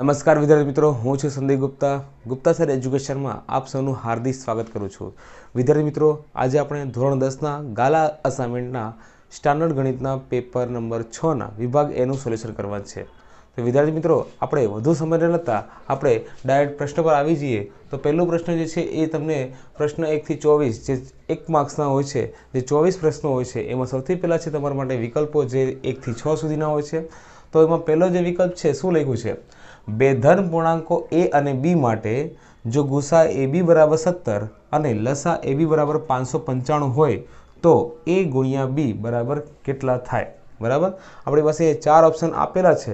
નમસ્કાર વિદ્યાર્થી મિત્રો, હું છું સંદીપ ગુપ્તા સર એજ્યુકેશનમાં આપ સૌનું હાર્દિક સ્વાગત કરું છું। વિદ્યાર્થી મિત્રો, આજે આપણે ધોરણ 10ના ગાલા અસાઇનમેન્ટના સ્ટાન્ડર્ડ ગણિતના પેપર નંબર 6ના વિભાગ એનું સોલ્યુશન કરવાનું છે। તો વિદ્યાર્થી મિત્રો, આપણે વધુ સમય ન લેતા આપણે ડાયરેક્ટ પ્રશ્ન પર આવી જઈએ। તો પહેલો પ્રશ્ન જે છે એ તમને પ્રશ્ન 1 થી 24 જે 1 માર્ક્સના હોય છે, જે 24 પ્રશ્નો હોય છે, એમાં સૌથી પહેલાં છે તમારા માટે વિકલ્પો જે 1 થી 6 સુધીના હોય છે। તો એમાં પહેલો જે વિકલ્પ છે શું લખ્યું છે, બે ધન પૂર્ણાંકો a અને b માટે જો ગુસા ab બરાબર 17 અને લસા ab બરાબર 595 હોય તો a ગુણ્યા b બરાબર કેટલા થાય। બરાબર, આપણી પાસે 4 ઓપ્શન આપેલા છે।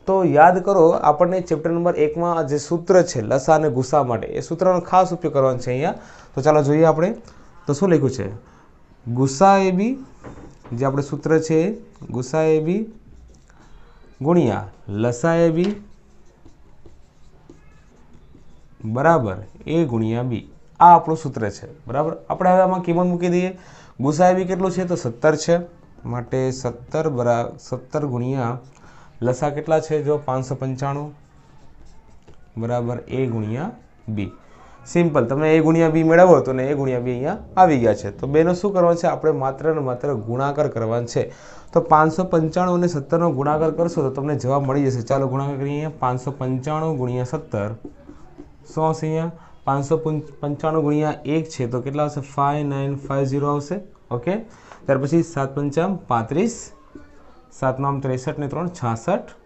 તો યાદ કરો, આપણને ચેપ્ટર નંબર 1માં જે સૂત્ર છે લસા અને ગુસા માટે, એ સૂત્રનો ખાસ ઉપયોગ કરવાનો છે અહીંયા। તો ચાલો જોઈએ આપણે તો શું લખ્યું છે। ગુસા ab, જે આપણે સૂત્ર છે ગુસા ab ગુણ્યા લસા ab બરાબર a ગુણ્યા b, આ આપણું સૂત્ર છે। બરાબર, આપણે હવે આમાં કિંમત મૂકી દઈએ। ગુસા ab કેટલું છે તો 17 છે, માટે 17 ગુણ્યા લસા કેટલા છે જો 595 બરાબર a ગુણ્યા b। સિમ્પલ, તમે a ગુણ્યા b મેળવો તો ને a ગુણ્યા b અહીંયા આવી ગયા છે। તો બેનો શું કરવાનું છે, આપણે માત્ર ને માત્ર ગુણાકાર કરવાનો છે। તો 595 અને 17નો ગુણાકાર કરશો તો તમને જવાબ મળી જશે। ચાલો ગુણાકાર કરીએ। 595 ગુણ્યા 17 શું આવશે અહીંયા, 595 ગુણ્યા 1 છે તો કેટલા આવશે 5950 આવશે। ઓકે, ત્યાર પછી 7 પંચામ 35, 7 9 63 ને 3 66,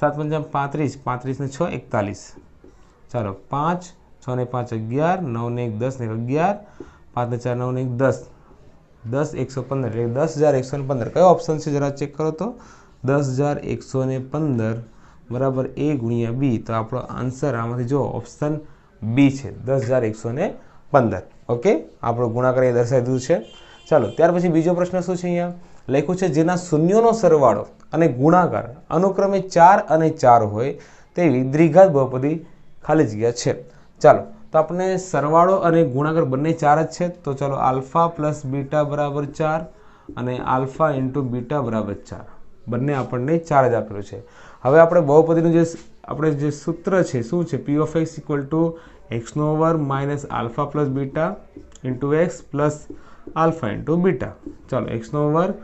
7 પંચામ 35, 35 ને 6 41, ચાલો 5 6 ને 5 11, 9 ને 1 10 ને 11, 5 ને 4 9 ને 1 10, 10 115 એટલે 10115 કયો ઓપ્શન છે જરા ચેક કરો તો 10115 બરાબર a ગુણ્યા b। તો આપણો આન્સર આમાંથી જો ઓપ્શન બી છે 10115। ઓકે, આપણો ગુણાકાર એ દર્શાવી દીધું છે। ચાલો ત્યાર પછી બીજો પ્રશ્ન શું છે, અહીંયા લખ્યું છે જેના શૂન્યોનો સરવાળો અને ગુણાકાર અનુક્રમે 4 અને 4 હોય તેવી દ્વિઘાત બહુપદી ખાલી જગ્યા છે। ચાલો તો આપણે સરવાળો અને ગુણાકાર બંને 4 જ છે। તો ચાલો આલ્ફા પ્લસ બીટા બરાબર 4 અને આલ્ફા ઇન્ટુ બીટા બરાબર 4, બંને આપણને 4 જ આપેલું છે। હવે આપણે બહુપદીનું જે સૂત્ર છે શું છે, p of x equal to એક્સનો વર્ગ minus alpha plus beta into x plus alpha into beta. ચાલો એક્સનો વર્ગ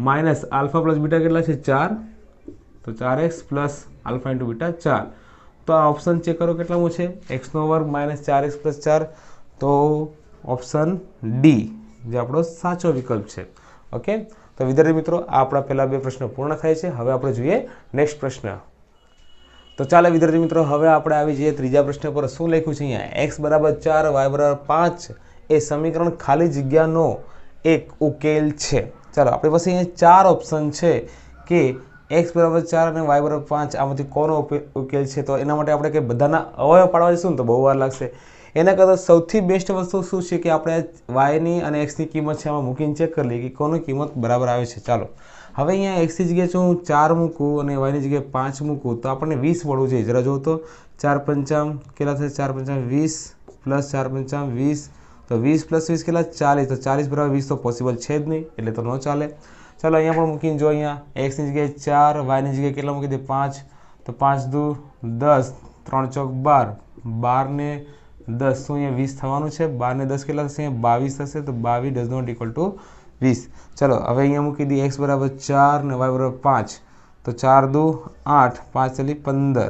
માઇનસ આલ્ફા પ્લસ બીટા કેટલા છે 4, તો 4x plus alpha into beta 4। તો આ ઓપ્શન ચેક કરો કેટલામું છે, એક્સનો વર્ગ માઇનસ 4x પ્લસ 4, તો ઓપ્શન ડી જે આપણો સાચો વિકલ્પ છે। ઓકે, તો વિદ્યાર્થી મિત્રો, આ આપણા પહેલા બે પ્રશ્નો પૂર્ણ થાય છે। હવે આપણે જોઈએ નેક્સ્ટ પ્રશ્ન। તો ચાલો વિદ્યાર્થી મિત્રો, હવે આપણે આવી જઈએ ત્રીજા પ્રશ્ન પર। શું લખ્યું છે અહીંયા, x બરાબર 4 y બરાબર 5 એ સમીકરણ ખાલી જગ્યાનો એક ઉકેલ છે। ચાલો આપણી પાસે અહીંયા 4 ઓપ્શન છે કે x બરાબર 4 અને y બરાબર 5 આમાંથી કોનો ઉકેલ છે। તો એના માટે આપણે કંઈ બધાના અવયવ પાડવા જઈશું ને તો બહુ વાર લાગશે। એના કરતાં સૌથી બેસ્ટ વસ્તુ શું છે કે આપણે વાયની અને એક્સની કિંમત છે આમાં મૂકીને ચેક કરી લઈએ કે કોની કિંમત બરાબર આવે છે। ચાલો હવે અહીંયા એક્સની જગ્યાએ હું 4 મૂકું અને વાયની જગ્યાએ 5 મૂકું તો આપણને 20 મળવું જોઈએ। જરા જો તો 4 પંચામ કેટલા થશે, 4 પંચામ 20 પ્લસ 4 પંચામ 20, તો 20 પ્લસ 20 કેટલા 40, તો 40 બરાબર 20 તો પોસિબલ છે જ નહીં, એટલે તો ન ચાલે। ચાલો અહીંયા પણ મૂકીને જો, અહીંયા એક્સની જગ્યાએ 4, વાયની જગ્યાએ કેટલા મૂકી દે 5, તો 5 દુ 10, 3 ચોક 12, 12 ને 10 શું અહીંયા 20 થવાનું છે, 12 ને 10 કેટલા થશે, અહીંયા 22 થશે, તો 22 ડઝ નોટ ઇક્વલ ટુ 20। ચલો હવે અહીંયા મૂકી દઈએ x બરાબર 4 ને y બરાબર 5, તો 4 દુ 8, 5 ચલી 15,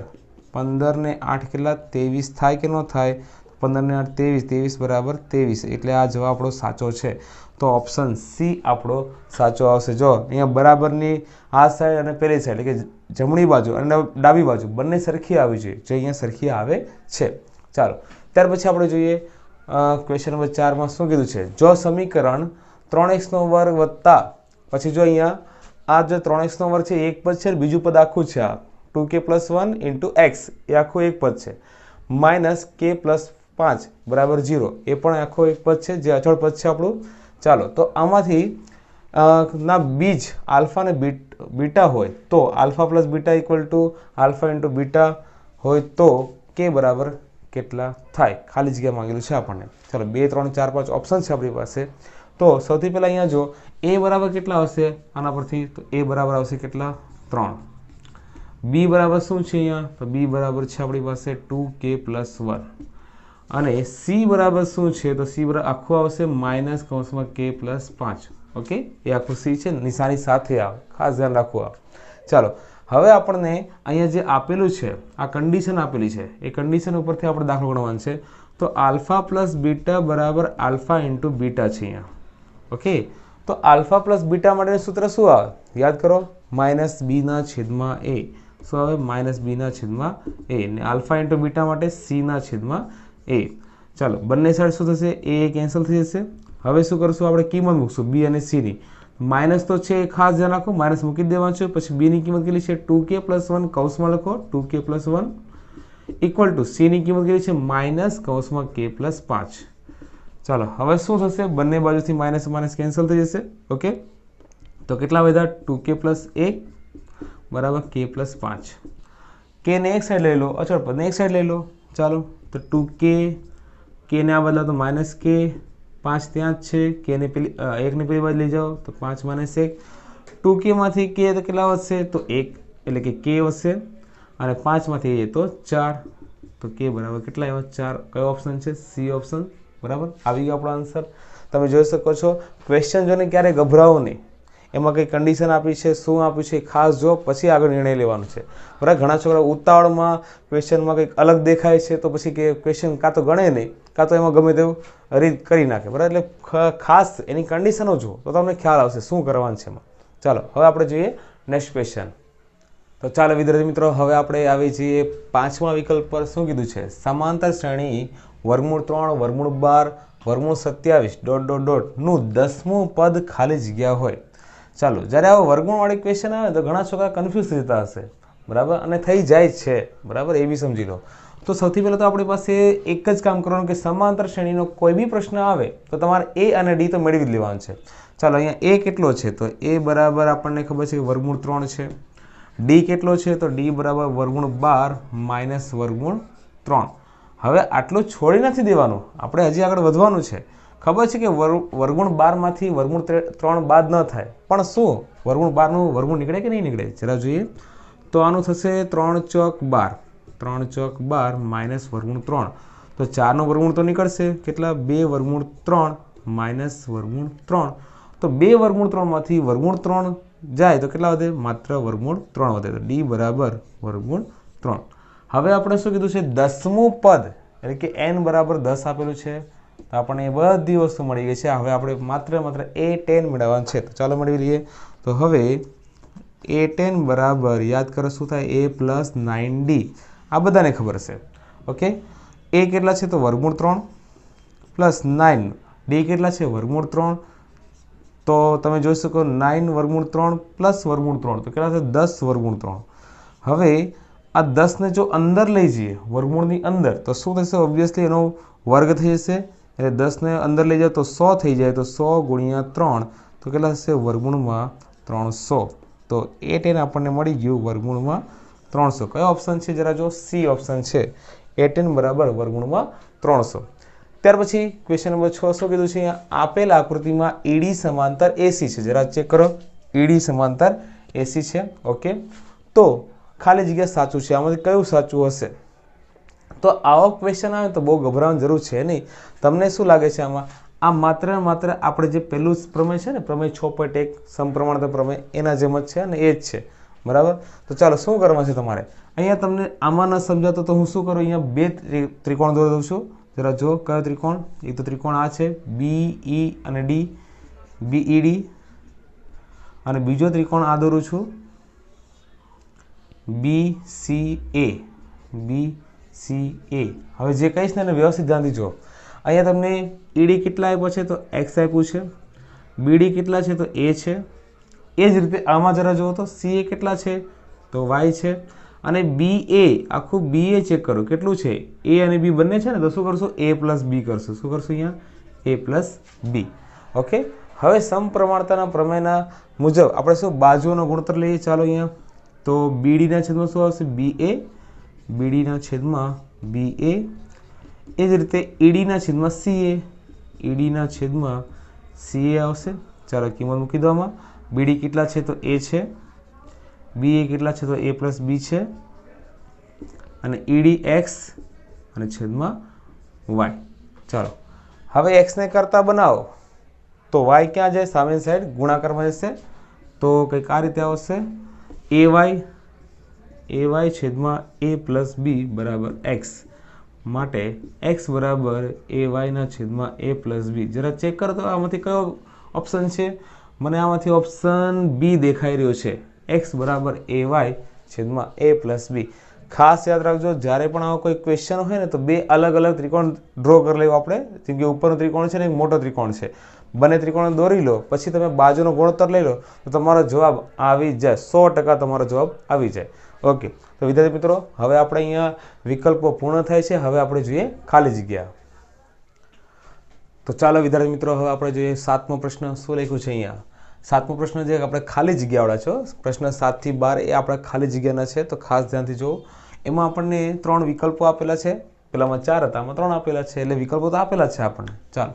15 ને 8 કેટલા 23 થાય કે ન થાય, 15 ને 8 23, 23 બરાબર 23, એટલે આ જવાબ આપણો સાચો છે। તો ઓપ્શન સી આપણો સાચો આવશે। જો અહીંયા બરાબરની આ સાઈડ અને પેલી સાઈડ એટલે કે જમણી બાજુ અને ડાબી બાજુ બંને સરખી આવી જોઈએ, જે અહીંયા સરખી આવે છે। ચાલો ત્યાર પછી આપણે જોઈએ ક્વેશ્ચન નંબર 4માં શું કીધું છે, જો સમીકરણ 3x નો વર્ગ વત્તા પછી જો અહીંયા આ જે 3x નો વર્ગ છે એક પદ છે, બીજું પદ આખું છે આ 2k પ્લસ 1 ઇન્ટુ એક્સ, એ આખું એક પદ છે, માઇનસ k પ્લસ 5 બરાબર 0, એ પણ આખો એક પદ છે જે અચળ પદ છે આપણું। ચાલો તો આમાંથી ના બીજ આલ્ફા અને બીટા હોય તો alpha plus beta equal to alpha into beta હોય તો k બરાબર કેટલા થાય, ખાલી જગ્યા માંગેલું છે આપણને। ચાલો 2 3 4 5 ઓપ્શન છે આપણી પાસે। તો સૌથી પહેલાં અહીંયા જો a બરાબર કેટલા આવશે આના પરથી, તો a બરાબર આવશે કેટલા 3, બી બરાબર શું છે અહીંયા? તો બી બરાબર છે આપણી પાસે 2k+1 અને સી બરાબર શું છે? તો સી બરાબર આખું આવશે -k+5. ઓકે, એ આખું સી છે, નિશાની સાથે આવે, ખાસ ધ્યાન રાખવું આ. ચાલો, હવે આપણને અહીંયા જે આપેલું છે, આ કન્ડિશન આપેલી છે, એ કન્ડિશન ઉપરથી આપણે દાખલો ગણવાનો છે. તો આલ્ફા પ્લસ બીટા બરાબર આલ્ફા ઇન્ટુ બીટા છે અહીંયા. ઓકે, તો આલ્ફા પ્લસ બીટા માટેનું સૂત્ર શું આવે? યાદ કરો, -b/a. શું આવે? -b/a. ને આલ્ફા ઇન્ટુ બીટા માટે c/a. ચાલો, બંને સાઈડ શું થશે? એ કેન્સલ થઈ જશે. હવે શું કરશું? આપણે કિંમત મૂકશું બી અને સી ની. માઇનસ તો છે, ખાસ ધ્યાન રાખો, માઇનસ મૂકી દેવાનું છે. પછી બી ની કિંમત કેટલી છે? 2k+1 કૌંસમાં લખો, 2k+1 ઇક્વલ ટુ સી ની કિંમત કેટલી છે? -k+5. ચાલો, હવે શું થશે? બંને બાજુથી માઇનસ માઇનસ કેન્સલ થઈ જશે. ઓકે, તો કેટલા વધ્યા? 2k+1 બરાબર k+5. કે ને એક સાઈડ લઈ લો, અચળ પદને એક સાઈડ લઈ લો. ચાલો, તો 2k, કે ને આ બદલા તો -k, 5 ત્યાં જ છે, કે ને પેલી 1 ને પેલી બાજુ લઈ જાઓ તો 5 - 1. 2k માંથી k તો કેટલા વધશે? તો 1, એટલે કે k વધશે. અને 5 માંથી એ તો 4, તો k બરાબર કેટલા આવ્યા? 4. કયો ઓપ્શન છે? C option. બરાબર, આવી ગયો આપણો આન્સર. તમે જોઈ શકો છો, ક્વેશ્ચન જોઈને ક્યારે ગભરાવો નહીં. એમાં કઈ કન્ડિશન આપી છે, શું આપ્યું છે, ખાસ જો, પછી આગળ નિર્ણય લેવાનો છે. બરાબર, ઘણા છોકરા ઉતાવળમાં ક્વેશ્ચનમાં કંઈક અલગ દેખાય છે તો પછી કે ક્વેશ્ચન કાં તો ગણે નહીં, કાં તો એમાં ગમે તેવું રીત કરી નાખે. બરાબર, એટલે ખાસ એની કન્ડિશનો જુઓ તો તમને ખ્યાલ આવશે શું કરવાનું છે એમાં. ચાલો, હવે આપણે જોઈએ નેક્સ્ટ ક્વેશ્ચન. તો ચાલો વિદ્યાર્થી મિત્રો, હવે આપણે આવી જઈએ 5મા વિકલ્પ પર. શું કીધું છે? સમાંતર શ્રેણી √3 √12 √27 ... નું 10મું પદ ખાલી જગ્યા હોય. ચાલો, જ્યારે આવો વર્ગમૂળવાળી ક્વેશ્ચન આવે તો ઘણા છોકરા કન્ફ્યુઝ થતા હશે. બરાબર, અને થઈ જાય છે. બરાબર, એ બી સમજી લો. તો સૌથી પહેલાં તો આપણી પાસે એક જ કામ કરવાનું કે સમાંતર શ્રેણીનો કોઈ બી પ્રશ્ન આવે તો તમારે એ અને ડી તો મેળવી જ લેવાનું છે. ચાલો, અહીંયા એ કેટલો છે? તો એ બરાબર આપણને ખબર છે કે √3 છે. ડી કેટલો છે? તો ડી બરાબર √12 - √3. હવે આટલું છોડી નથી દેવાનું, આપણે હજી આગળ વધવાનું છે. ખબર છે કે √12 માંથી √3 બાદ ન થાય, પણ શું √12 વર્ગમૂળ નીકળે કે નહીં નીકળે? જરા જોઈએ. તો આનું થશે 3 ચોક 12, 3 ચોક 12 -√3. તો 4નું વર્ગમૂળ તો નીકળશે. કેટલા? 2√3 -√3. તો 2√3 માંથી √3 જાય તો કેટલા વધે? માત્ર √3 વધે. તો ડી બરાબર √3. હવે આપણે શું કીધું છે? 10મું પદ, એટલે કે n બરાબર 10 આપેલું છે. તો આપણને એ બધી વસ્તુ મળી ગઈ છે. હવે આપણે માત્ર a10 મેળવવાનું છે. તો ચાલો મેળવી લઈએ. તો હવે a10 બરાબર, યાદ કરો શું થાય? a + 9d. આ બધાને ખબર છે. ઓકે, a કેટલા છે? તો √3 + 9. d કેટલા છે? √3. તો તમે જોઈ શકો 9 √3 + √3 તો કેટલા છે? 10 √3. હવે આ 10ને જો અંદર લઈ જઈએ, વર્ગમૂળની અંદર, તો શું થશે? ઓબ્વિયસલી એનો વર્ગ થઈ જશે. એટલે 10ને અંદર લઈ જાઓ તો 100 થઈ જાય. તો 100 × 3 તો કેટલા થશે? વર્ગમૂળમાં 300. તો a10 આપણને મળી ગયું વર્ગમૂળમાં 300. કયો ઓપ્શન છે? જરા જો, સી ઓપ્શન છે. a10 બરાબર વર્ગમૂળમાં 300. ત્યાર પછી ક્વેશ્ચન નંબર 6 શું કીધું છે? અહીંયા આપેલ આકૃતિમાં ઈડી સમાંતર એસી છે. જરા ચેક કરો, ઈડી સમાંતર એસી છે. ઓકે, તો ખાલી જગ્યા સાચું છે. આમાંથી કયું સાચું હશે? તો આવો ક્વેશ્ચન આવે તો બહુ ગભરાવાની જરૂર છે નહીં. તમને શું લાગે છે આમાં? આ માત્ર આપણે જે પહેલું પ્રમેય છે ને, પ્રમેય 6.1 સમપ્રમાણતા પ્રમેય, એના જેમ જ છે અને એ જ છે. બરાબર, તો ચાલો શું કરવાનું છે તમારે? અહીંયા તમને આમાં ન સમજાતો તો હું શું કરું? અહીંયા બે ત્રિકોણ દોરી દઉં છું. જરા જો, કયો ત્રિકોણ? એક તો ત્રિકોણ આ છે, BE અને D, BED. અને બીજો ત્રિકોણ આ દોરું છું, BCA, BCA. હવે જે કહીશ ને એને વ્યવસ્થિત ધ્યાનથી જો. અહીંયા તમને ED કેટલા આપ્યો છે? તો x આપ્યું છે. BD કેટલા છે? તો a છે. એ જ રીતે આમાં જરા જુઓ તો CA કેટલા છે? તો y છે. અને BA, આખું BA ચેક કરો કેટલું છે? a અને b બંને છે ને, તો શું કરશું? a + b કરશું. શું કરશું? અહીંયા a + b. ઓકે, હવે સમપ્રમાણતાના પ્રમેયના મુજબ આપણે શું બાજુઓનો ગુણોત્તર લઈએ. ચાલો અહીંયા તો BD ના છેદમાં શું આવશે? BA, BD ના છેદમાં BA. એ જ રીતે ED ના છેદમાં CA, ED ના છેદમાં CA આવશે. ચાલો કિંમત મૂકી દો આમાં. BD કેટલા છે? તો a છે. બી એ કેટલા છે તો a પ્લસ બી છે અને ઈડી એક્સ અને છેદમાં વાય. ચાલો હવે એક્સને કરતા બનાવો તો વાય ક્યાં જાય? સામેની સાઈડ ગુણાકારમાં જશે તો કંઈક આ રીતે આવશે એ વાય છેદમાં a પ્લસ બી બરાબર એક્સ. માટે એક્સ બરાબર એ વાયના છેદમાં a પ્લસ બી. જરા ચેક કરો તો આમાંથી કયો ઓપ્શન છે? મને આમાંથી ઓપ્શન બી દેખાઈ રહ્યો છે. એક્સ બરાબર એ વાય છેદમાં a પ્લસ બી. ખાસ યાદ રાખજો, જ્યારે પણ આવો કોઈ ક્વેશ્ચન હોય ને તો બે અલગ અલગ ત્રિકોણ ડ્રો કરી લેવો આપણે. જેમ કે ઉપરનો ત્રિકોણ છે ને એક મોટો ત્રિકોણ છે, બંને ત્રિકોણ દોરી લો, પછી તમે બાજુનો ગુણોત્તર લઈ લો તો તમારો જવાબ આવી જાય. 100% તમારો જવાબ આવી જાય. ઓકે, તો વિદ્યાર્થી મિત્રો, હવે આપણે અહીંયા વિકલ્પો પૂર્ણ થાય છે. હવે આપણે જોઈએ ખાલી જગ્યા. તો ચાલો વિદ્યાર્થી મિત્રો, હવે આપણે જોઈએ 7મો પ્રશ્ન. શું લખ્યું છે અહીંયા? 7મો પ્રશ્ન જે આપણે ખાલી જગ્યાવાળા છો, પ્રશ્ન 7 થી 12 એ આપણા ખાલી જગ્યાના છે. તો ખાસ ધ્યાનથી જુઓ. એમાં આપણને 3 વિકલ્પો આપેલા છે. પેલામાં 4 હતા, આમાં 3 આપેલા છે, એટલે વિકલ્પો તો આપેલા છે આપણને. ચાલો,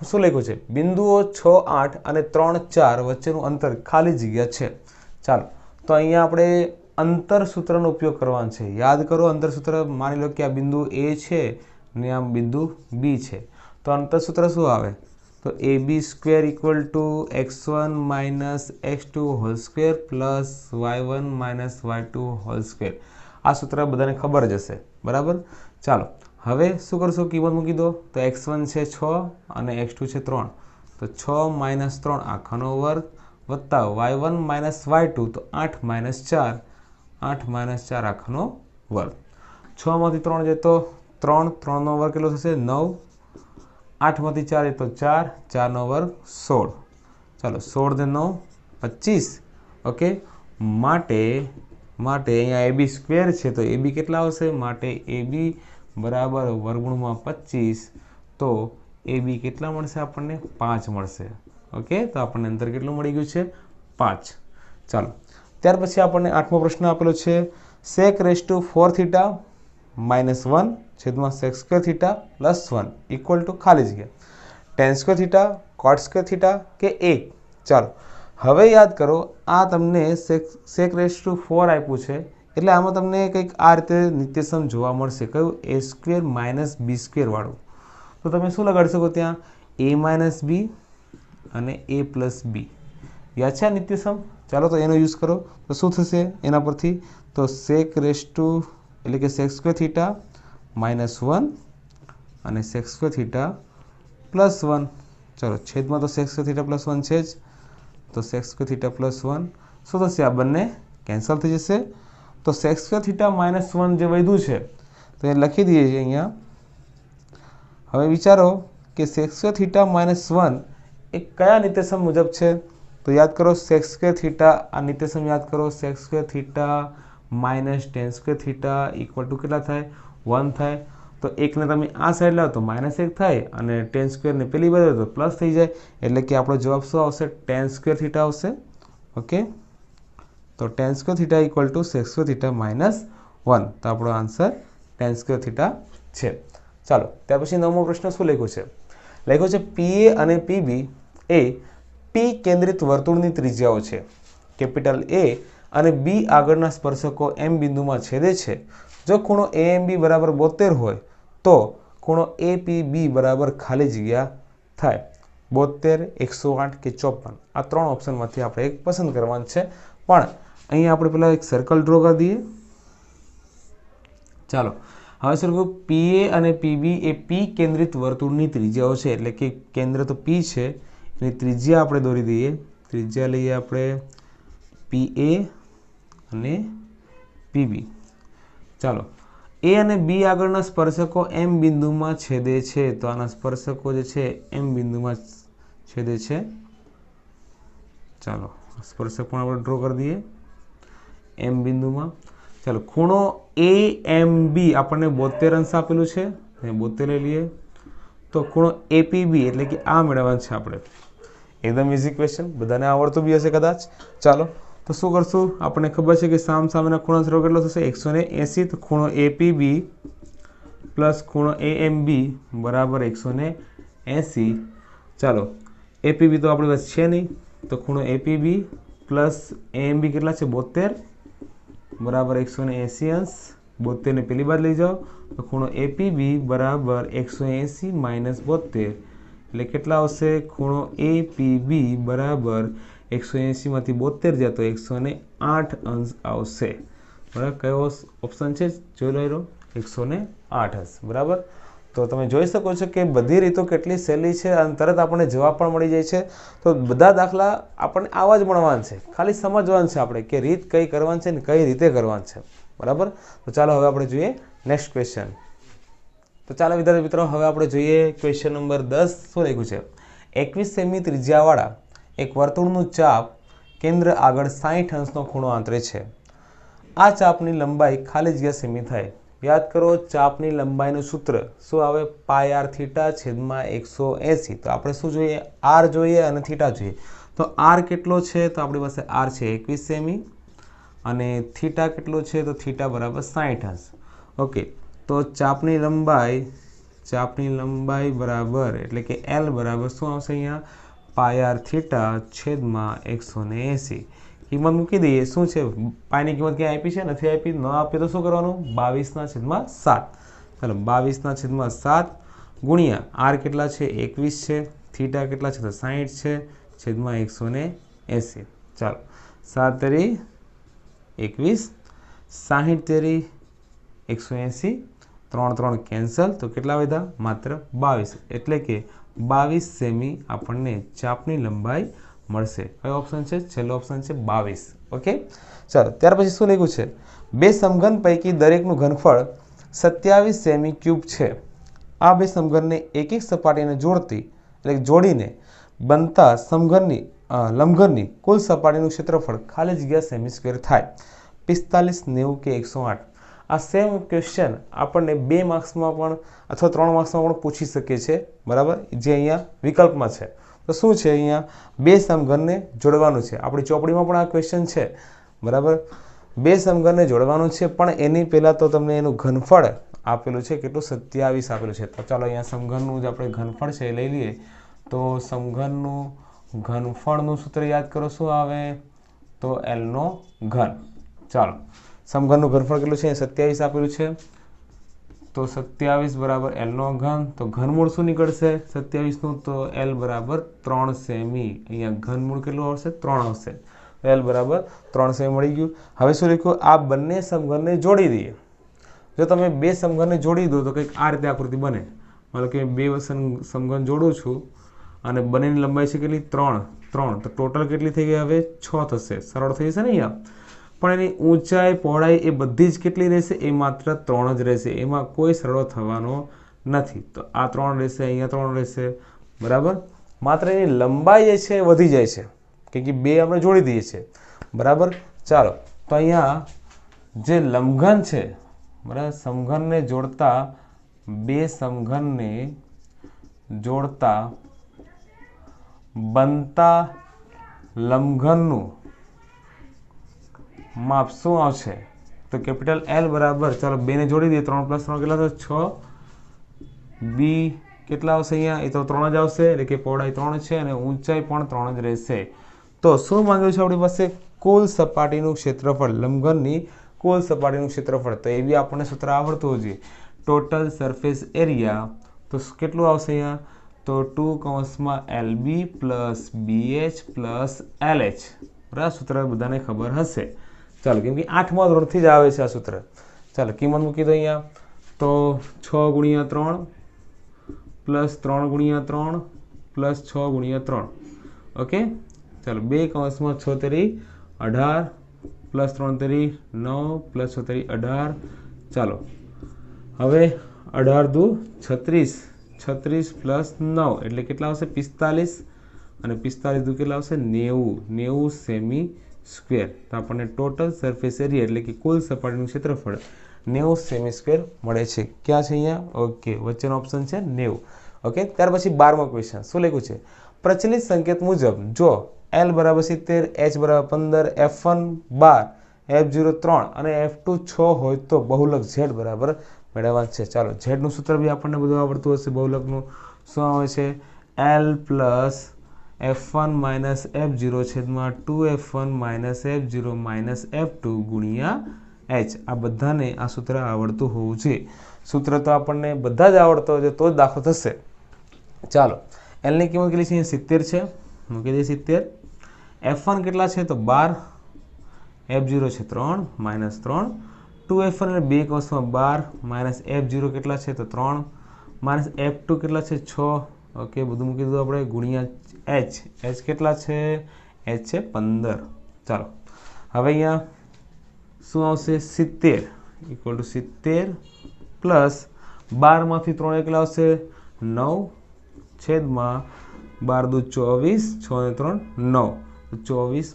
શું લખ્યું છે? બિંદુઓ 6, 8 અને 3, 4 વચ્ચેનું અંતર ખાલી જગ્યા છે. ચાલો, તો અહીંયા આપણે અંતર સૂત્રનો ઉપયોગ કરવાનો છે. યાદ કરો અંતર સૂત્ર. માની લો કે આ બિંદુ એ છે ને આ બિંદુ બી છે, તો અંતર સૂત્ર શું આવે? તો ab² = x1 - x2 whole square plus y1 - y2 square. આ સૂત્ર બધાને ખબર જ હશે, બરાબર? ચાલો, હવે શું કરશો? કિંમત મૂકી દો. તો x1 છે 6 અને x2 છે 3, તો 6 - 3 આખાનો વર્ગ વત્તા y1 - y2 તો 8 - 4, 8 - 4 આખાનો વર્ગ. 6 માંથી 3 જાય તો 3, 3 નો વર્ગ કેટલો થશે? 9. 8 માંથી 4 જાય તો 4, 4 નો વર્ગ 16. ચાલો, 16 ને 9 25. ઓકે, માટે અહીંયા ab² છે તો ab કેટલા આવશે? માટે ab બરાબર વર્ગમૂળમાં 25. તો ab કેટલા મળશે આપણને? 5 મળશે. ઓકે, તો આપણને અંતર કેટલું મળી ગયું છે? 5. ચાલો, ત્યાર પછી આપણને 8મો પ્રશ્ન આપેલો છે. sec⁴θ - 1 છેદમાં sec²θ + 1 = ખાલી જગ્યા tan²θ, cot²θ કે 1. ચાલો, હવે યાદ કરો, આ તમને sec⁴ આપ્યું છે, એટલે આમાં તમને કંઈક આ રીતે નિત્યસમ જોવા મળશે. કયું? a² - b² વાળું. તો તમે શું લગાડી શકો ત્યાં? a - b અને a + b. યાદ છે આ નિત્યસમ? ચાલો, તો એનો યુઝ કરો તો શું થશે એના પરથી? તો sec² એટલે કે sec²θ - 1 અને sec²θ + 1. ચલો, છેદમાં તો sec²θ + 1 છે જ, તો sec²θ + 1 શું થશે? આ બંને કેન્સલ થઈ જશે. તો sec²θ - 1 જે વધ્યું છે તો એ લખી દઈએ છીએ અહીંયા. હવે વિચારો કે sec²θ - 1 એ કયા નિત્યસમ મુજબ છે? તો યાદ કરો sec²θ, આ નિત્યસમ યાદ કરો. sec²θ - tan²θ = કેટલા થાય? 1 થાય. તો 1 ને તમે આ સાઈડ લાવો તો -1 થાય અને tan² ને પેલી બાજુ તો પ્લસ થઈ જાય. એટલે કે આપણો જવાબ શું આવશે? tan²θ આવશે. ઓકે, તો tan² = sec² - 1. તો આપણો આન્સર tan² છે. ચાલો, ત્યાર પછી 9મો પ્રશ્ન શું લખ્યો છે? લખ્યો છે PA અને PB એ P કેન્દ્રિત વર્તુળની ત્રિજ્યાઓ છે. કેપિટલ A અને B આગળના સ્પર્શકો M બિંદુમાં છેદે છે. જો ખૂણો AMB બરાબર 72 હોય તો ખૂણો APB બરાબર ખાલી જગ્યા થાય. 72, 108 કે 54 આ 3 ઓપ્શનમાંથી આપણે એક પસંદ કરવાનું છે. પણ અહીંયા આપણે પહેલાં એક સર્કલ ડ્રો કરી દઈએ. ચાલો, હવે સર PA અને PB એ P કેન્દ્રિત વર્તુળની ત્રિજ્યાઓ છે. એટલે કે કેન્દ્ર તો P છે, એની ત્રિજ્યા આપણે દોરી દઈએ. ત્રિજ્યા લઈએ આપણે PA અને PB. ચાલો, A અને B આગળના સ્પર્શકો M બિંદુમાં છેદે છે. તો આના સ્પર્શકો જે છે M બિંદુમાં છેદે છે. ચાલો, સ્પર્શક પણ આપણે ડ્રો કરી દઈએ M બિંદુમાં. ચાલો, ખૂણો AMB આપણને 72 અંશ આપેલું છે, 72 લઈ લઈએ. તો ખૂણો APB એટલે કે આ મેળવવાનું છે આપણે. એકદમ ઇઝી ક્વેશ્ચન, બધાને આવડતું બી હશે કદાચ. ચાલો, તો શું કરશું? આપણને ખબર છે કે સામેના ખૂણા સરવાળો કેટલો થશે? 180. તો ખૂણો APB પ્લસ ખૂણો AMB બરાબર 180. ચાલો, APB તો આપણી પાસે છે નહીં, તો ખૂણો APB પ્લસ AMB કેટલા છે? 72. बराबर 180 अंश 72 ने पहली बार लई जाओ तो खूणो APB बराबर 180 माइनस 72 એટલે કેટલા આવશે ખૂણો APB બરાબર 180 માંથી 72 જાય તો 108 અંશ આવશે બરાબર કયો ઓપ્શન છે જોઈ લો 108 હશે બરાબર તો તમે જોઈ શકો છો કે બધી રીતો કેટલી સહેલી છે અને તરત આપણને જવાબ પણ મળી જાય છે તો બધા દાખલા આપણને આવા જ મળવાના છે ખાલી સમજવાનું છે આપણે કે રીત કઈ કરવાની છે ને કઈ રીતે કરવાની છે બરાબર તો ચાલો હવે આપણે જોઈએ નેક્સ્ટ ક્વેશ્ચન તો ચાલો વિદ્યાર્થી મિત્રો હવે આપણે જોઈએ ક્વેશ્ચન નંબર 10 શું લખ્યું છે 21 સેમી ત્રિજ્યાવાળા એક વર્તુળનું ચાપ કેન્દ્ર આગળ 60 અંશનો ખૂણો આંતરે છે આ ચાપની લંબાઈ ખાલી જગ્યા સેમી થાય याद करो चापनी लंबाई सूत्र शू आवे पाई आर थीटा छेदमां 180 तो आपणे शू जोईए आर जोईए अने थीटा जोईए तो आर केटलो छे तो आपणी पासे आर छे 21 सेमी अने थीटा केटलो छे तो थीटा बराबर 60 अंश ओके तो चापनी लंबाई बराबर एटले के एल बराबर शू आवशे अहींया पाई आर थीटा छेदमां 180 किंमत मूकी दीए शू है पाई की किंमत क्या आपी है नहीं आपी न आपे तो शू करवानुं 22/7 चलो 22/7 गुणिया आर केटला छे 21 है थीटा केटला छे तो 60 है छेदमां 180 चलो 7 तेरी 21 60 तेरी 180 3 3 कैंसल तो केटला वधा मात्र 22 एटले के 22 सेमी आपणे चापनी लंबाई મળશે કયો ઓપ્શન છે છેલ્લો ઓપ્શન છે 22 ઓકે ચાલો ત્યાર પછી શું લખ્યું છે બે સમઘન પૈકી દરેકનું ઘનફળ 27 સેમી ક્યુબ છે આ બે સમઘનને એક એક સપાટીને જોડતી એટલે જોડીને બનતા સમઘનની લંબઘનની કુલ સપાટીનું ક્ષેત્રફળ ખાલી જગ્યા સેમી સ્ક્વેર થાય 45 90 કે 108 આ સેમ ક્વેશ્ચન આપણને 2 માર્ક્સમાં પણ અથવા 3 માર્ક્સમાં પણ પૂછી શકે છે બરાબર જે અહીંયા વિકલ્પમાં છે तो शू है अहींया बे समघन ने जोड़वानुं छे आपणी चोपड़ी में आ क्वेश्चन है बराबर बे समघन ने जोड़वानुं छे पण एनी पहेला तो तमने एनुं घनफळ आपेलुं छे केटलुं 27 आपेलुं छे तो चालो अहींया समघननुं जे आपणे घनफळ छे लई लईए तो समघननुं घनफळनुं सूत्र याद करो शुं आवे तो एल नो घन चालो समघननुं घनफळ केटलुं छे 27 आपेलुं छे तो 27 बराबर एल नो घन तो घनमूळ शू निकळशे 27 नु तो एल बराबर 3 सेमी अहींया घनमूळ केटलुं आवशे 3 आवशे एल बराबर 3 सेमी मळी गयुं हवे शुं लख्युं आ बंने समघनने जोड़ी दीए जो तमे बे समघनने जोड़ी दो तो कंईक आ रीते आकृति बने मतलब के बे समघन जोड़ुं छुं अने बंनेनी लंबाई छे केटली 3 तो टोटल केटली थई गई हवे 6 थशे सरळ थई जशे ने अहींया पण एनी ऊंचाई पहोळाई ए बधी ज केटली रहेशे ए मात्र 3 ज रहेशे एमां कोई सरळो थवानो नथी तो आ 3 रहेशे अहींया 3 रहेशे बराबर मात्र एनी लंबाई जे छे वधी जाय छे केम के बे आपणे जोड़ी दीए छे बराबर चालो तो अहींया जे लंबघन छे बराबर समघनने जोड़ता बे समघनने जोड़ता बनता लंबघननुं माप शू आवशे तो कैपिटल एल बराबर चलो बे ने जोड़ी दिए 3 + 3 કેટલા થશે 6 बी કેટલા આવશે અહીંયા એ તો 3 જ આવશે એટલે કે પહોળાઈ 3 છે અને ઊંચાઈ પણ 3 જ રહેશે તો શું માંગ્યું છે આપણી પાસે કુલ સપાટીનું ક્ષેત્રફળ લંબઘનની કુલ સપાટીનું ક્ષેત્રફળ તો એ બી આપણને સૂત્ર આવડતું હોવું જોઈએ ટોટલ સરફેસ એરિયા તો કેટલું આવશે અહીંયા તો 2 કૌંસમાં LB + BH + LH બરાબર સૂત્ર બધાને ખબર હશે चलो केम कि 8मा धोरणथी ज आवे छे आ सूत्र चलो किंमत मूकी दो अहींया तो 6 × 3 + 3 × 3 + 6 × 3 ओके चलो 2 कौंसमां 6 तेरी 18 + 3 तेरी 9 + 6 तेरी 18 चलो हवे 18 दू 36 36 + 9 એટલે કેટલા આવશે 45 અને 45 દુ કેટલા આવશે 90 સેમી स्क्वेर तो आपने टोटल सरफेस एरिया एटले कि कुल सपाटीनुं क्षेत्रफळ 90 सेमी स्क्वेर मळे छे क्या छे अहींया ओके वच्चेनो ऑप्शन छे 90 ओके त्यार पछी 12मो क्वेश्चन शुं लख्युं छे प्रचलित संकेत मुजब जो L बराबर 70 H बराबर 15 F1 12 F0 3 અને F2 6 होय तो बहुलक Z बराबर मेळववा छे चलो Z नुं सूत्र बी आपणे बधुं आवडतुं हशे बहुलकनुं शुं आवे छे L + F1 - F0 छेदमां 2F1 - F0 - F2 गुणिया H આ બધાને આ સૂત્ર આવડતું હોવું જોઈએ. સૂત્ર તો આપણને બધા જ આવડતો હોય તો જ દાખલો થશે. ચાલો એલની કિંમત કેટલી છે? 70 છે, મૂકી દઈએ 70. F1 કેટલા છે? તો 12, F0 છે 3 -3, 2F1 એટલે 2 કૌંસમાં 12 -F0 કેટલા છે? તો 3 -F2 કેટલા છે? 6. ઓકે, બધું મૂકી દીધું આપણે, ગુણ્યા H કેટલા છે? H છે 15. ચાલો હવે અહીંયા શું આવશે? 70 = 70 પ્લસ 12માંથી 3 કેટલા આવશે? 9 છેદમાં 12 × 2 = 24, 6 ને 3 9, 24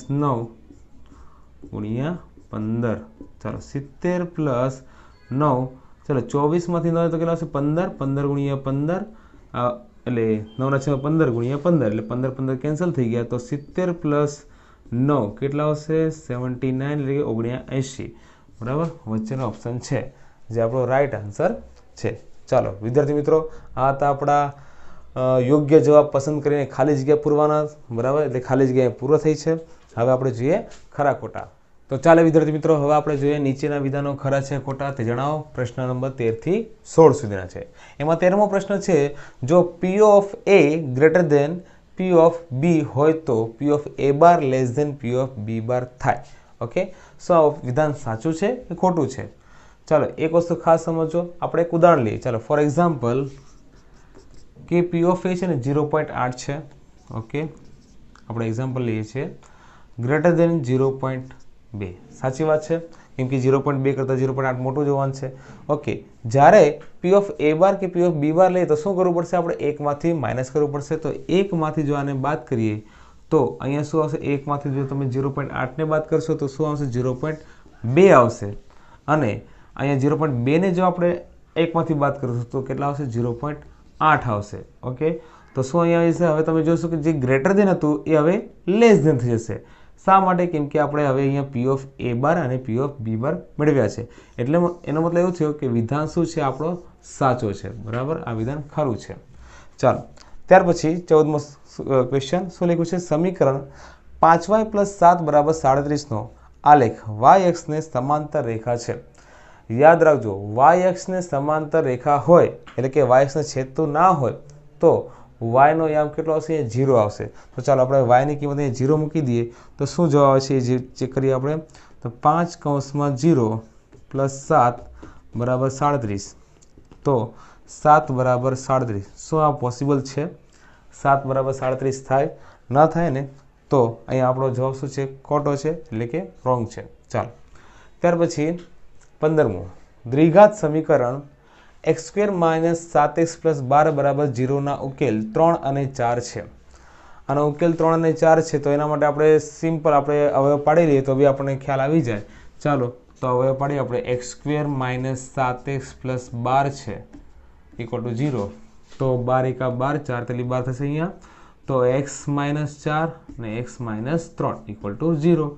- 9 ગુણ્યા 15. ચાલો 70 પ્લસ 9, ચાલો 24માંથી 9 તો કેટલા આવશે? 15, 15 ગુણ્યા 15 એટલે 9/15 ગુણ્યા 15 એટલે 15 15 કેન્સલ થઈ ગયા. તો 70 પ્લસ 9 કેટલા આવશે? 79 એટલે કે 79. બરાબર, વચ્ચેનો ઓપ્શન છે જે આપણો રાઈટ આન્સર છે. ચાલો વિદ્યાર્થી મિત્રો, આ હતા આપણા યોગ્ય જવાબ પસંદ કરીને ખાલી જગ્યા પૂરવાના. બરાબર, એટલે ખાલી જગ્યા પૂરો થઈ છે. હવે આપણે જોઈએ ખરા ખોટા. તો ચાલો વિદ્યાર્થી મિત્રો, હવે આપણે જોઈએ નીચેના વિધાનો ખરા છે ખોટા તે જણાવો. પ્રશ્ન નંબર 13 થી 16 સુધીના છે. એમાં 13મો પ્રશ્ન છે, જો P of A greater than P of B હોય તો P of A bar less than P of B bar થાય. ઓકે, સો આ વિધાન સાચું છે કે ખોટું છે? ચાલો એક વસ્તુ ખાસ સમજો. આપણે એક ઉદાહરણ લઈએ. ચાલો ફોર એક્ઝામ્પલ કે P of A છે ને 0.8 છે. ઓકે, આપણે એક્ઝામ્પલ લઈએ છીએ ગ્રેટર દેન 0.2. સાચી વાત છે, કેમ કે 0.2 કરતાં 0.8 મોટું જોવાનું છે. ઓકે, જ્યારે P of A બાર કે P of B બાર લઈએ તો શું કરવું પડશે? આપણે એકમાંથી માઇનસ કરવું પડશે. તો એકમાંથી જો આને બાદ કરીએ તો અહીંયા શું આવશે? એકમાંથી જો તમે 0.8ને બાદ કરશો તો શું આવશે? 0.2 આવશે. અને અહીંયા 0.2 ને જો આપણે એકમાંથી બાદ કરશું તો કેટલા આવશે? 0.8 આવશે. ઓકે, તો શું અહીંયા આવશે? હવે તમે જોશો કે જે ગ્રેટર દેન હતું એ હવે લેસ દેન થઈ જશે. શા માટે? કેમ કે આપણે હવે અહીંયા P of A બાર અને P of B બાર મેળવ્યા છે. એટલે એનો મતલબ એવું થયો કે વિધાન શું છે? આપણો સાચો છે. બરાબર, આ વિધાન ખરું છે. ચાલો ત્યાર પછી 14મો ક્વેશ્ચન શું લખ્યું છે? સમીકરણ 5y + 7 = 37નો આલેખ y અક્ષને સમાંતર રેખા છે. યાદ રાખજો, y અક્ષને સમાંતર રેખા હોય એટલે કે y અક્ષને છેદતું ના હોય તો y નો યામ કેટલો આવશે? 0 આવશે. તો ચાલો આપણે y ની કિંમત અહીંયા 0 મૂકી દઈએ તો શું જવાબ આવે છે એ ચેક કરીએ આપણે. તો 5 કૌંસમાં 0 + 7 = 37. તો 7 = 37. શું આ પોસિબલ છે? 7 = 37 થાય? ના થાય ને. તો અહીંયા આપણો જવાબ શું છે? ખોટો છે, એટલે કે રોંગ છે. ચાલો ત્યાર પછી 15મું દ્વિઘાત સમીકરણ x² - 7x + 12 = 0 ના ઉકેલ 3 અને 4 છે. આનો ઉકેલ 3 અને 4 છે. તો એના માટે આપણે સિમ્પલ આપણે અવયવ પાડી લઈએ તો બી આપણને ખ્યાલ આવી જાય. ચાલો તો અવયવ પાડીએ આપણે. x² - 7x + 12 છે = 0. તો 12 × 12 4 તેલી 12 થશે અહીંયા. તો x - 4 અને x - 3 = 0.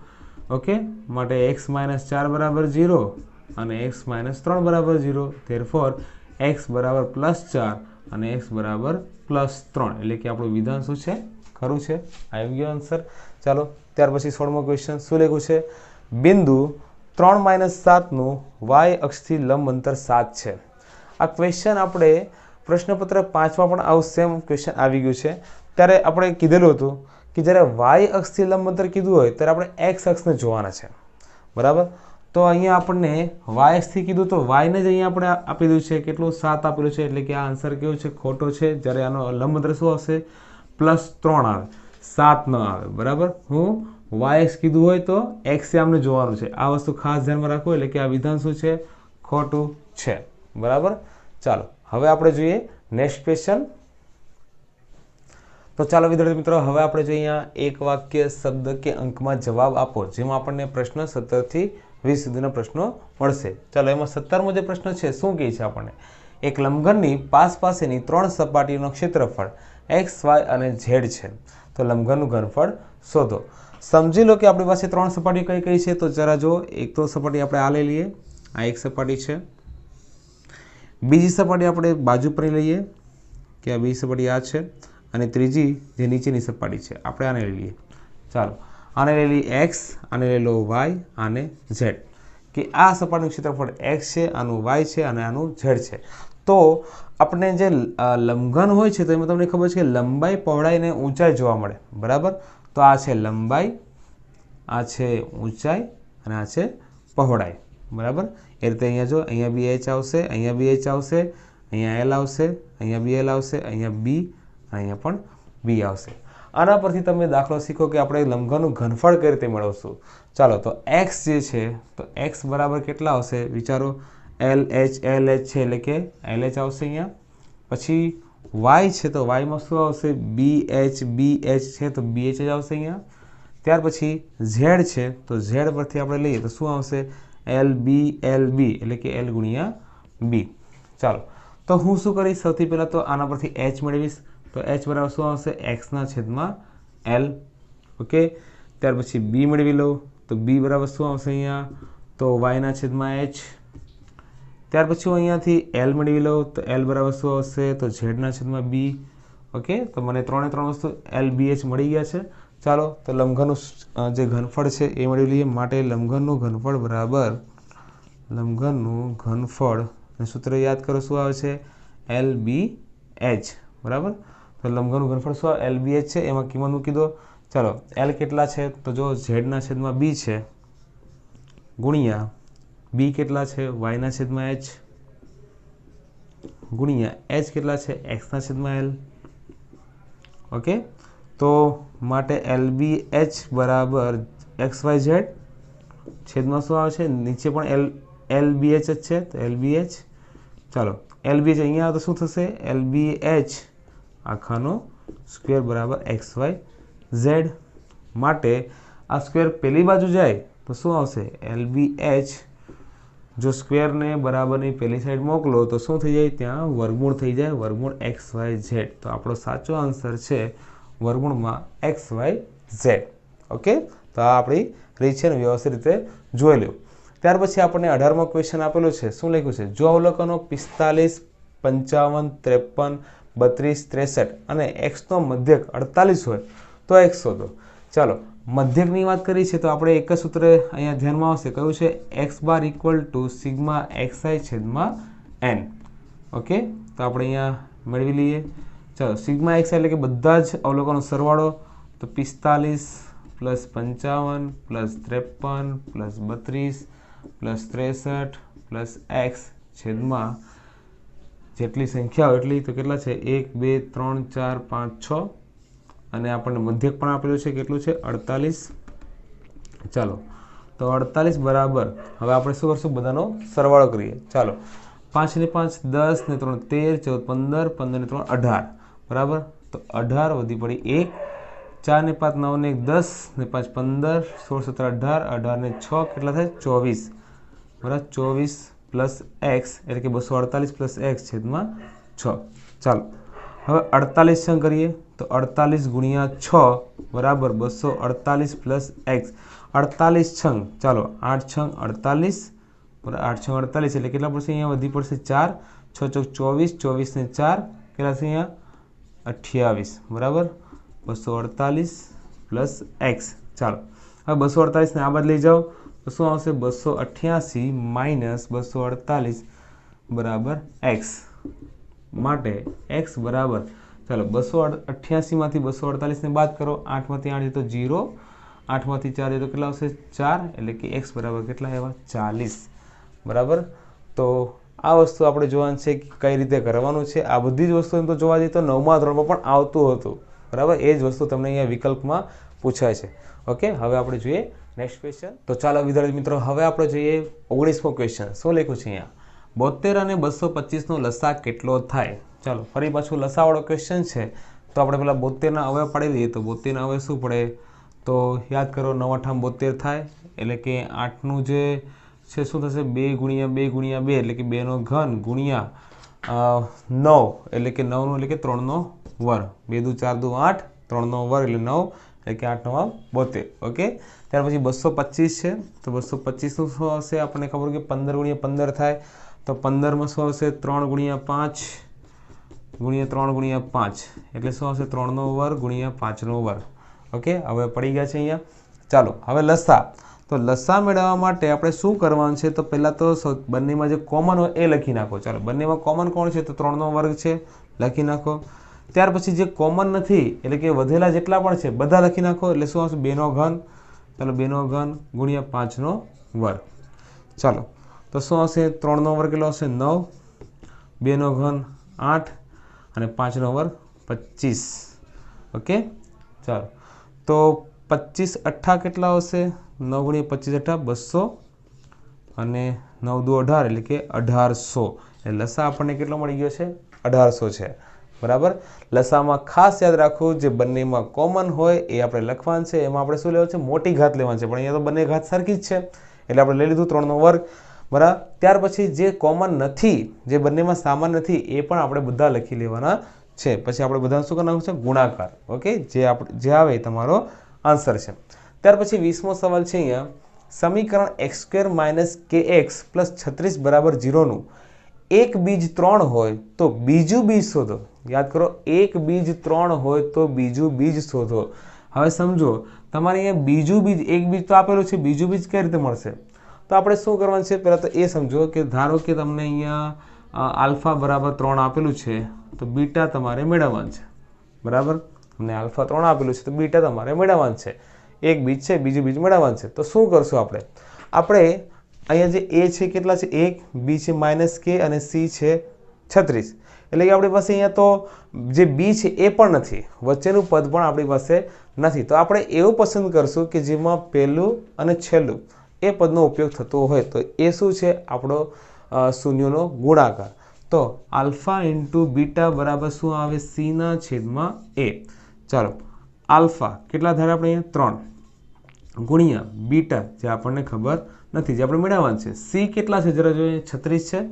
ઓકે, માટે x - 4 = 0 અને x - 3 = 0. therefore x = +4 અને x = +3 એટલે કે આપણું વિધાન શું છે? ખરું છે. આવી ગયો આન્સર. ચાલો ત્યાર પછી 16મો ક્વેશ્ચન શું લખ્યું છે? બિંદુ 3 - 7 નું y અક્ષથી લંબ અંતર 7 છે. આ ક્વેશ્ચન આપણે પ્રશ્નપત્ર 5માં પણ આવું સેમ ક્વેશ્ચન આવી ગયું છે. ત્યારે આપણે કીધેલું હતું કે જ્યારે y અક્ષથી લંબ અંતર કીધું હોય ત્યારે આપણે x અક્ષને જોવાના છે. બરાબર, તો અહીંયા આપણને y અક્ષથી કીધું તો y ને જ અહીંયા આપણે આપી દીધું છે. કેટલું? 7 આપેલું છે. એટલે કે આ આન્સર કેવો છે? ખોટો છે. જ્યારે આનો લંબ અંતર શું આવશે? +3 આવે, 7 ન આવે. બરાબર, હું y અક્ષ કીધું હોય તો x આમને જોવાનું છે. આ વસ્તુ ખાસ ધ્યાનમાં રાખો. એટલે કે આ વિધાન શું છે? ખોટું છે. બરાબર, ચાલો હવે આપણે જોઈએ નેક્સ્ટ ક્વેશ્ચન. તો ચાલો વિદ્યાર્થી મિત્રો, હવે આપણે જોઈએ અહીંયા એક વાક્ય, શબ્દ કે અંકમાં જવાબ આપો, જેમાં આપણને પ્રશ્ન 17 થી 20 સુધીના પ્રશ્નો મળશે. ચાલો એમાં 17મો જે પ્રશ્ન છે શું કહે છે આપણને? એક લંબઘનની પાસેની 3 સપાટીઓનું ક્ષેત્રફળ x, y અને z છે. તો લંબઘનનું ઘનફળ શોધો. સમજી લો કે આપણી પાસે 3 સપાટી કઈ કઈ છે. તો જરા જો, એક તો સપાટી આપણે આ લઈ લઈએ, આ એક સપાટી છે. બીજી સપાટી આપણે બાજુ પર લઈએ કે આ બીજી સપાટી આ છે. અને ત્રીજી જે નીચેની સપાટી છે આપણે આને લઈ લઈએ. ચાલો આને લઈ લઈએ x, આને લઈ લો y, આને z. કે આ સપાટીનું ક્ષેત્રફળ x છે, આનું y છે અને આનું z છે. તો આપણે જે લંબઘન હોય છે તો એમાં તમને ખબર છે કે લંબાઈ, પહોળાઈ અને ઊંચાઈ જોવા મળે, બરાબર. તો આ છે લંબાઈ, આ છે ઊંચાઈ અને આ છે પહોળાઈ, બરાબર. એ રીતે અહીંયા જો, અહીંયા બી h આવશે, અહીંયા બી h આવશે, અહીંયા l આવશે, અહીંયા બી l આવશે, અહીંયા b અને અહીંયા પણ b આવશે. આના પરથી તમે દાખલો શીખો કે આપણે લંબઘનનું ઘનફળ કઈ રીતે મેળવશું. ચાલો, તો x જે છે તો x બરાબર કેટલા આવશે વિચારો, LH છે એટલે કે LH આવશે અહીંયા. પછી y છે તો y માં શું આવશે, BH છે તો BH જ આવશે અહીંયા. ત્યાર પછી z છે તો z પરથી આપણે લઈએ તો શું આવશે, LB એટલે કે L ગુણ્યા b. ચાલો, તો હું શું કરીશ, સૌથી પહેલાં તો આના પરથી h મેળવીશ. તો h બરાબર શું આવશે, x/l. ઓકે. ત્યાર પછી b મેળવી લઉં તો b બરાબર શું આવશે અહીંયા, તો y/h. ત્યાર પછી હું અહીંયાથી l મેળવી લઉં તો l બરાબર શું આવશે, તો z/b. ઓકે. તો મને ત્રણે ત્રણ વસ્તુ LBH મળી ગયા છે. ચાલો, તો લંબઘનનું જે ઘનફળ છે એ મેળવી લઈએ. માટે લંબઘનનું ઘનફળ બરાબર, લંબઘનનું ઘનફળ સૂત્ર યાદ કરો, શું આવે છે, LBH, બરાબર. તો લંબઘનનું ઘનફળ શું આવે, LBH છે, એમાં કિંમત મૂકી દો. ચાલો, L કેટલા છે તો જો z/b છે ગુણ્યા b કેટલા છે, y/h ગુણ્યા h કેટલા છે, x/l. ઓકે. તો માટે LBH બરાબર XYZ છેદમાં શું આવે છે, નીચે પણ LBH જ છે તો LBH. ચાલો, LBH અહીંયા આવે તો શું થશે, LBH આખાનો સ્ક્વેર બરાબર XYZ. માટે આ સ્ક્વેર પેલી બાજુ જાય તો શું આવશે, LBH. જો સ્ક્વેરને બરાબરની પેલી સાઈડ મોકલો તો શું થઈ જાય, ત્યાં વર્ગમૂળ થઈ જાય, વર્ગમૂળ XYZ. તો આપણો સાચો આન્સર છે વર્ગમૂળમાં XYZ. ઓકે. તો આ આપણી રીત છે ને, વ્યવસ્થિત રીતે જોઈ લો. ત્યાર પછી આપણને 18મો ક્વેશ્ચન આપેલો છે. શું લખ્યું છે, જો અવલોકનો 45, 55, 53, 32, 63 અને x નો મધ્યક 48 હોય તો x શોધો. ચાલો, મધ્યકની વાત કરી છે તો આપણે એક જ સૂત્ર અહીંયા ધ્યાનમાં આવશે, કયું છે, x bar equal to sigma xi છેદમાં n. ઓકે. તો આપણે અહીંયા મેળવી લઈએ. ચાલો, સિગ્મા xi એટલે કે બધા જ અવલોકનો સરવાળો, તો 45 plus 55 plus 53 plus 32 plus 63 plus x છેદમાં જેટલી સંખ્યા હોય એટલી, તો કેટલા છે, 1 2 3 4 5 6 અને આપણને મધ્યક પણ આપેલું છે, કેટલું છે, 48. ચાલો, તો 48 બરાબર, હવે આપણે શું કરશું, બધાનો સરવાળો કરીએ. ચાલો, 5 ને 5 10 ને 3 13 14 15 15 ને 3 18, બરાબર. તો 18 વધી પડી 1, 4 ને 5 9 ને 1 10 ને 5 15 16 17 18 18 ને 6 કેટલા થાય, 24, બરાબર. 24 પ્લસ x એટલે કે 248 પ્લસ x છેદમાં 6. ચાલો, હવે 48 છંગ કરીએ તો 48 ગુણ્યા 6 બરાબર 248 પ્લસ x. 48 છંગ, ચાલો 8 છંગ 48, બરાબર. 8 છંગ 48 એટલે કેટલા પડશે, અહીંયા વધી પડશે 4, 6 ચોક 24, 24 ને 4 કેટલા છે અહીંયા 28, બરાબર. 248 પ્લસ x. ચાલો, હવે 248 ને આ બાદ લઈ જાઓ તો શું આવશે, 288 માઇનસ 248 બરાબર x. માટે x બરાબર, ચાલો 288 માંથી 248 ને બાદ કરો, 8 માંથી 8 તો 0, 8 માંથી 4 તો કેટલા આવશે 4, એટલે કે x બરાબર કેટલા આવ્યા 40, બરાબર. તો આ વસ્તુ આપણે જોવાનું છે કે કઈ રીતે કરવાનું છે. આ બધી જ વસ્તુ એમ તો જોવા જઈએ તો 9મા ધોરણમાં પણ આવતું હતું, બરાબર. એ જ વસ્તુ તમને અહીંયા વિકલ્પમાં પૂછાય છે. ઓકે. હવે આપણે જોઈએ નેક્સ્ટ ક્વેશ્ચન. તો ચાલો વિદ્યાર્થી મિત્રો, હવે આપણે જોઈએ 19મો ક્વેશ્ચન. શું લખ્યું છે અહીંયા, 72 અને 225 નો લસા કેટલો થાય. ચાલો, ફરી પાછું લસાવાળો ક્વેશ્ચન છે. તો આપણે પેલા 72 ના અવયવ પાડી દઈએ. તો 72 ના અવયવ શું પડે, તો યાદ કરો 9 8 72 થાય, એટલે કે 8 નું જે છે શું થશે, 2 ગુણ્યા 2 ગુણ્યા 2 એટલે કે 2 નો ઘન ગુણ્યા 9 એટલે કે 9 નો એટલે કે 3 નો વર્ગ, 2 દુ 4 દુ 8, 3 નો વર્ગ એટલે 9 એટલે કે 8 9 72. ઓકે. ત્યાર પછી 225 છે તો 225 નું શું આવશે, આપણને ખબર કે 15 ગુણ્યા 15 થાય, તો 15 માં શું આવશે, 3 ગુણ્યા 5 ગુણ્યા 3 ગુણ્યા 5 એટલે શું આવશે, 3 નો વર્ગ ગુણ્યા 5 નો વર્ગ. ઓકે. હવે પડી ગયા છે અહીંયા. ચાલો, હવે લસા. તો લસા મેળવવા માટે આપણે શું કરવાનું છે? તો પહેલાં તો બંનેમાં જે કોમન હોય એ લખી નાખો. ચાલો, બંનેમાં કોમન કોણ છે? તો 3નો વર્ગ છે, લખી નાખો. ત્યાર પછી જે કોમન નથી એટલે કે વધેલા જેટલા પણ છે બધા લખી નાખો. એટલે શું આવશે? 2નો ઘન. ચાલો, 2નો ઘન ગુણ્યા 5નો વર્ગ. ચાલો, તો શું આવશે? 3નો વર્ગ કેટલો આવશે? 9, 2નો ઘન 8 અને 5નો વર્ગ 25. ઓકે, ચાલો, તો 25 અઠ્ઠા કેટલા આવશે? 9 ગુણ્યા 25 અઠ્ઠા 200 અને 9 દુ 18 એટલે કે 1800. એટલે લસા આપણને કેટલો મળી ગયો છે? 1800 છે. બરાબર. લસામાં ખાસ યાદ રાખવું, જે બંનેમાં કોમન હોય એ આપણે લખવાનું છે. એમાં આપણે શું લેવાનું છે? મોટી ઘાત લેવાની છે. પણ અહીંયા તો બંને ઘાત સરખી જ છે એટલે આપણે લઈ લીધું 3નો વર્ગ. બરાબર. ત્યાર પછી જે કોમન નથી, જે બંનેમાં સામાન્ય નથી, એ પણ આપણે બધા લખી લેવાના છે. પછી આપણે બધા શું કરવાનું છે? ગુણાકાર. ઓકે, જે આવે એ તમારો આન્સર છે. ત્યાર પછી 20મો સવાલ છે અહીંયા, સમીકરણ x² - kx + 36 = 0નું એક બીજ 3 હોય તો બીજું બીજ શોધો. યાદ કરો, એક બીજ 3 હોય તો બીજું બીજ શોધો. હવે સમજો, તમારે અહીંયા બીજું બીજ, એક બીજ તો આપેલું છે, બીજું બીજ કઈ રીતે મળશે? તો આપણે શું કરવાનું છે? પહેલાં તો એ સમજો કે ધારો કે તમને અહીંયા આલ્ફા બરાબર 3 આપેલું છે તો બીટા તમારે મેળવવાનું છે. બરાબર. તમને આલ્ફા 3 આપેલું છે તો બીટા તમારે મેળવવાનું છે. એક બીજ છે, બીજું બીજ મેળવવાનું છે. તો શું કરશું આપણે? અહીંયા જે a છે કેટલા છે? 1, b છે -k અને c છે 36. એટલે કે આપણી પાસે અહીંયા તો જે b છે એ પણ નથી, વચ્ચેનું પદ પણ આપણી પાસે નથી. તો આપણે એવું પસંદ કરશું કે જેમાં પહેલું અને છેલ્લું એ પદનો ઉપયોગ થતો હોય. તો એ શું છે? આપણો શૂન્યનો ગુણાકાર. તો આલ્ફા ઇન્ટુ બીટા બરાબર શું આવે? c/a. ચાલો, આલ્ફા કેટલા ધારે આપણે અહીંયા? 3 ગુણ્યા બીટા જે આપણને ખબર નથી, જે આપણે મેળવવાનું છે. c કેટલા છે જરા જોઈએ? 36 છે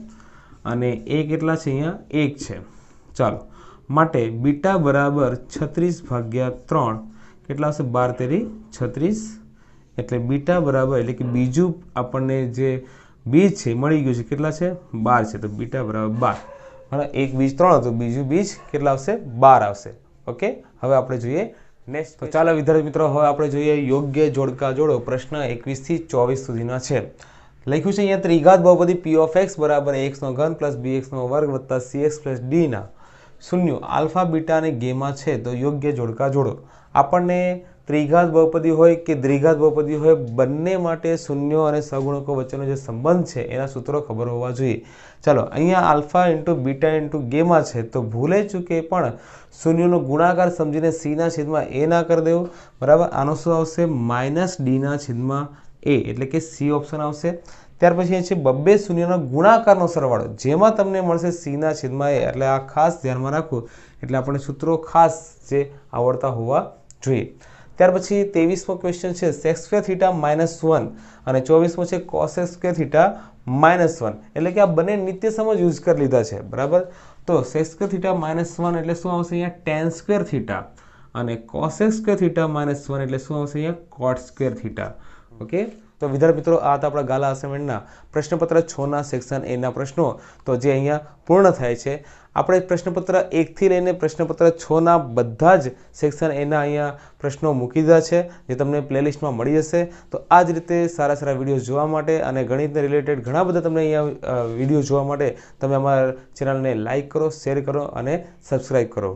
અને a કેટલા છે? અહીંયા 1 છે. ચાલો, માટે બીટા બરાબર 36/3 કેટલા આવશે? 12 * 36. એટલે બીટા બરાબર, એટલે કે બીજું આપણને જે બીજ છે મળી ગયું છે, કેટલા છે? 12 છે. તો બીટા બરાબર 12. બરાબર. એક બીજ 3 હતું, બીજું બીજ કેટલા આવશે? 12 આવશે. ઓકે, હવે આપણે જોઈએ નેક્સ્ટ. તો ચાલો વિદ્યાર્થી મિત્રો, હવે આપણે જોઈએ યોગ્ય જોડકા જોડો. પ્રશ્ન 21 થી 24 સુધીના છે. લખ્યું છે અહીંયા, ત્રિઘાત બહુપદી p of x બરાબર ax3 + bx2 + cx + d ના શૂન્યો આલ્ફા, બીટા અને ગેમા છે તો યોગ્ય જોડકા જોડો. આપણને ત્રિઘાત બહુપદી હોય કે દ્વિઘાત બહુપદી હોય, બંને માટે શૂન્યો અને સહગુણકો વચ્ચેનો જે સંબંધ છે એના સૂત્રો ખબર હોવા જોઈએ. ચાલો, અહીંયા alpha into beta into gamma છે તો ભૂલે ચૂકે પણ શૂન્યનો ગુણાકાર સમજીને c/a ના કરી દેવું. બરાબર. આનો શું આવશે? -d/a, એટલે કે c ઓપ્શન આવશે. ત્યાર પછી છે બબ્બે શૂન્યનો ગુણાકારનો સરવાળો, જેમાં તમને મળશે c/a. એટલે આ ખાસ ધ્યાનમાં રાખવું. એટલે આપણે સૂત્રો ખાસ જે આવડતા હોવા જોઈએ. ત્યાર પછી 23મો ક્વેશ્ચન છે, sec² θ -1 અને 24મો છે cos² θ -1. એટલે કે આ બંને નિત્ય સમજ યુઝ કરી લીધા છે. બરાબર. તો sec² θ -1 એટલે શું આવશે? અહીંયા tan² θ અને cos² θ -1 એટલે શું આવશે? અહીંયા cot² θ. ઓકે, તો વિદ્યાર્થી મિત્રો, આ હતા આપણા ગાલા અસાઇનમેન્ટના પ્રશ્નપત્ર 6ના સેક્શન એ ના પ્રશ્નો. તો જે અહીંયા પૂર્ણ થાય છે. આપણે પ્રશ્નપત્ર 1 થી લઈને પ્રશ્નપત્ર 6ના બધા જ સેક્શન એના અહીંયા પ્રશ્નો મૂકી દીધા છે, જે તમને પ્લેલિસ્ટમાં મળી જશે. તો આ જ રીતે સારા સારા વિડીયો જોવા માટે અને ગણિતને રિલેટેડ ઘણા બધા તમને અહીંયા વિડીયો જોવા માટે તમે અમારા ચેનલને લાઇક કરો, શેર કરો અને સબસ્ક્રાઈબ કરો.